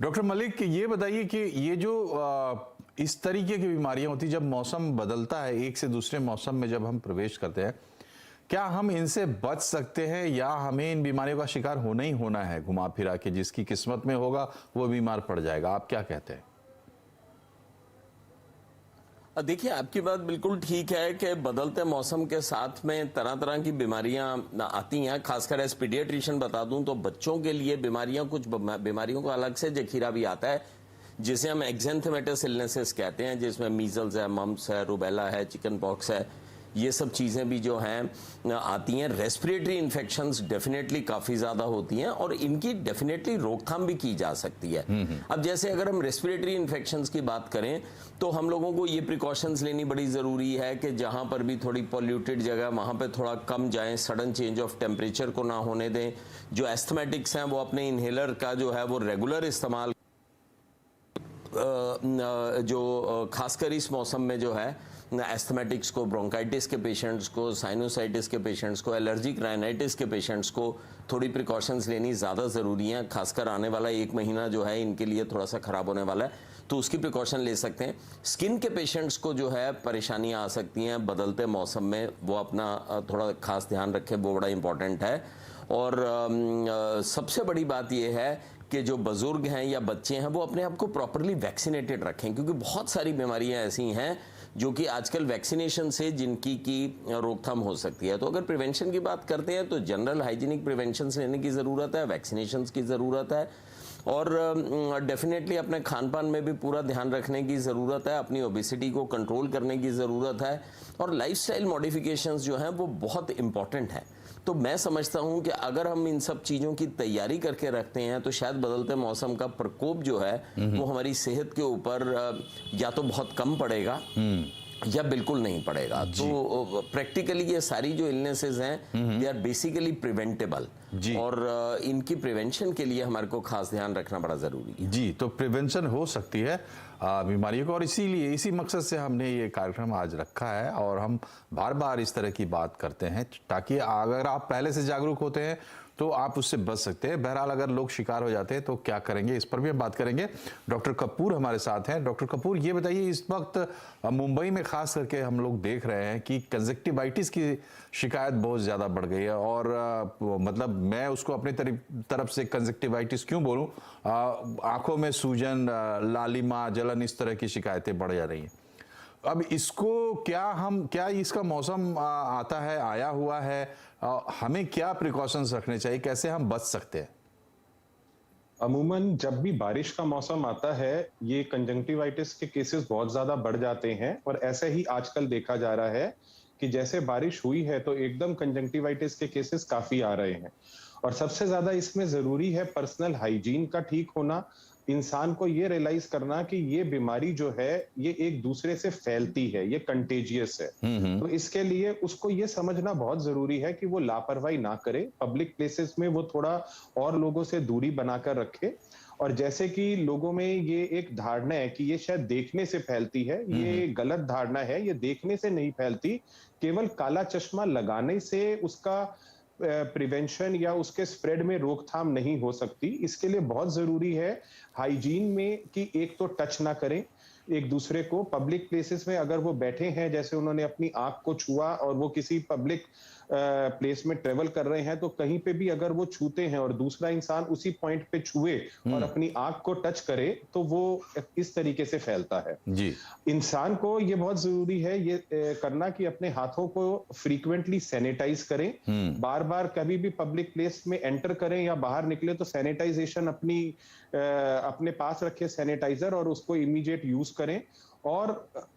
Doctor Malik, ये बताइए कि ये जो इस तरीके की बीमारियां होती, जब मौसम बदलता है, एक से दूसरे मौसम में जब हम प्रवेश करते हैं, क्या हम इनसे बच सकते हैं या हमें इन बीमारियों का शिकार होना ही होना है? घुमा फिरा के जिसकी किस्मत में होगा वो बीमार पड़ जाएगा। आप क्या कहते हैं? देखिए, आपकी बात बिल्कुल ठीक है कि बदलते मौसम के साथ में तरह तरह की बीमारियां आती हैं। खासकर एज पीडियाट्रिशियन बता दूं तो बच्चों के लिए बीमारियां, कुछ बीमारियों का अलग से जखीरा भी आता है जिसे हम एक्जेंथेमेटस इलनेसेस कहते हैं, जिसमें मीजल्स है, मम्स है, रुबेला है, चिकन पॉक्स है। ये सब चीज़ें भी जो हैं आती हैं। रेस्पिरेटरी इन्फेक्शंस डेफिनेटली काफ़ी ज़्यादा होती हैं और इनकी डेफिनेटली रोकथाम भी की जा सकती है। अब जैसे अगर हम रेस्पिरेटरी इन्फेक्शंस की बात करें तो हम लोगों को ये प्रिकॉशंस लेनी बड़ी ज़रूरी है कि जहाँ पर भी थोड़ी पॉल्यूटेड जगह वहाँ पे थोड़ा कम जाएं, सडन चेंज ऑफ टेम्परेचर को ना होने दें। जो एस्थमेटिक्स हैं वो अपने इन्हेलर का जो है वो रेगुलर इस्तेमाल, जो खासकर इस मौसम में जो है एस्थमेटिक्स को, ब्रोंकाइटिस के पेशेंट्स को, साइनोसाइटिस के पेशेंट्स को, एलर्जिक राइनाइटिस के पेशेंट्स को थोड़ी प्रिकॉशंस लेनी ज़्यादा ज़रूरी है। खासकर आने वाला एक महीना जो है इनके लिए थोड़ा सा ख़राब होने वाला है, तो उसकी प्रिकॉशन ले सकते हैं। स्किन के पेशेंट्स को जो है परेशानियाँ आ सकती हैं बदलते मौसम में, वो अपना थोड़ा खास ध्यान रखें, वो बड़ा इंपॉर्टेंट है। और सबसे बड़ी बात यह है कि जो बुजुर्ग हैं या बच्चे हैं वो अपने आप को प्रॉपरली वैक्सीनेटेड रखें, क्योंकि बहुत सारी बीमारियां ऐसी हैं जो कि आजकल वैक्सीनेशन से जिनकी की रोकथाम हो सकती है। तो अगर प्रिवेंशन की बात करते हैं तो जनरल हाइजीनिक प्रिवेंशन लेने की ज़रूरत है, वैक्सीनेशन की ज़रूरत है और डेफिनेटली अपने खान पान में भी पूरा ध्यान रखने की ज़रूरत है, अपनी ओबेसिटी को कंट्रोल करने की ज़रूरत है और लाइफस्टाइल मॉडिफिकेशंस जो हैं वो बहुत इंपॉर्टेंट हैं। तो मैं समझता हूं कि अगर हम इन सब चीज़ों की तैयारी करके रखते हैं तो शायद बदलते मौसम का प्रकोप जो है वो हमारी सेहत के ऊपर या तो बहुत कम पड़ेगा या बिल्कुल नहीं पड़ेगा। तो प्रैक्टिकली ये सारी जो इलनेसेस हैं दे आर बेसिकली प्रिवेंटेबल और इनकी प्रिवेंशन के लिए हमारे को खास ध्यान रखना बड़ा ज़रूरी है। जी, तो प्रिवेंशन हो सकती है बीमारियों को, और इसीलिए इसी मकसद से हमने ये कार्यक्रम आज रखा है और हम बार बार इस तरह की बात करते हैं ताकि अगर आप पहले से जागरूक होते हैं तो आप उससे बच सकते हैं। बहरहाल अगर लोग शिकार हो जाते हैं तो क्या करेंगे, इस पर भी हम बात करेंगे। डॉक्टर कपूर हमारे साथ हैं। डॉक्टर कपूर, ये बताइए, इस वक्त मुंबई में खास करके हम लोग देख रहे हैं कि कंजक्टिवाइटिस की शिकायत बहुत ज़्यादा बढ़ गई है और मतलब मैं उसको अपनी तरफ से कंजक्टिवाइटिस क्यों बोलूँ, आंखों में सूजन, लालिमा, जलन, इस तरह की शिकायतें बढ़ जा रही हैं। अब इसको क्या इसका मौसम आता है, आया हुआ है, हमें क्या प्रिकॉशंस रखने चाहिए, कैसे हम बच सकते हैं? अमूमन जब भी बारिश का मौसम आता है ये कंजंक्टिवाइटिस के केसेस बहुत ज्यादा बढ़ जाते हैं और ऐसे ही आजकल देखा जा रहा है कि जैसे बारिश हुई है तो एकदम कंजंक्टिवाइटिस के केसेस काफी आ रहे हैं। और सबसे ज्यादा इसमें जरूरी है पर्सनल हाइजीन का ठीक होना, इंसान को ये रियलाइज करना कि ये बीमारी जो है ये एक दूसरे से फैलती है, ये कंटेजियस है। तो इसके लिए उसको ये समझना बहुत जरूरी है कि वो लापरवाही ना करे, पब्लिक प्लेसेस में वो थोड़ा और लोगों से दूरी बनाकर रखे। और जैसे कि लोगों में ये एक धारणा है कि ये शायद देखने से फैलती है, ये गलत धारणा है, ये देखने से नहीं फैलती। केवल काला चश्मा लगाने से उसका प्रिवेंशन या उसके स्प्रेड में रोकथाम नहीं हो सकती। इसके लिए बहुत जरूरी है हाइजीन में कि एक तो टच ना करें एक दूसरे को। पब्लिक प्लेसेस में अगर वो बैठे हैं, जैसे उन्होंने अपनी आंख को छुआ और वो किसी पब्लिक प्लेस में ट्रेवल कर रहे हैं तो कहीं पे भी अगर वो छूते हैं और दूसरा इंसान उसी पॉइंट पे छुए और अपनी आंख को टच करे तो वो इस तरीके से फैलता है। जी, इंसान को ये बहुत जरूरी है ये करना कि अपने हाथों को फ्रीक्वेंटली सैनिटाइज करें। बार बार कभी भी पब्लिक प्लेस में एंटर करें या बाहर निकले तो सैनिटाइजेशन अपने पास रखे सैनिटाइजर और उसको इमीडिएट यूज करें और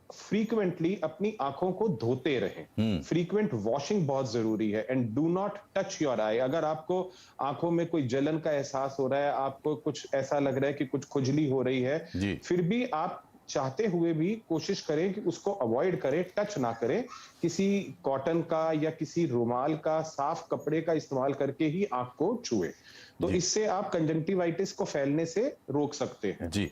फ्रीक्वेंटली अपनी आंखों को धोते रहें। फ्रीक्वेंट वॉशिंग बहुत जरूरी है and do not touch your eye. अगर आपको आंखों में कोई जलन का एहसास हो रहा है, आपको कुछ ऐसा लग रहा है कि कुछ खुजली हो रही है, फिर भी आप चाहते हुए भी कोशिश करें कि उसको अवॉइड करें, टच ना करें। किसी कॉटन का या किसी रुमाल का, साफ कपड़े का इस्तेमाल करके ही आंख को छुए। तो इससे आप कंजंक्टिवाइटिस को फैलने से रोक सकते हैं। जी।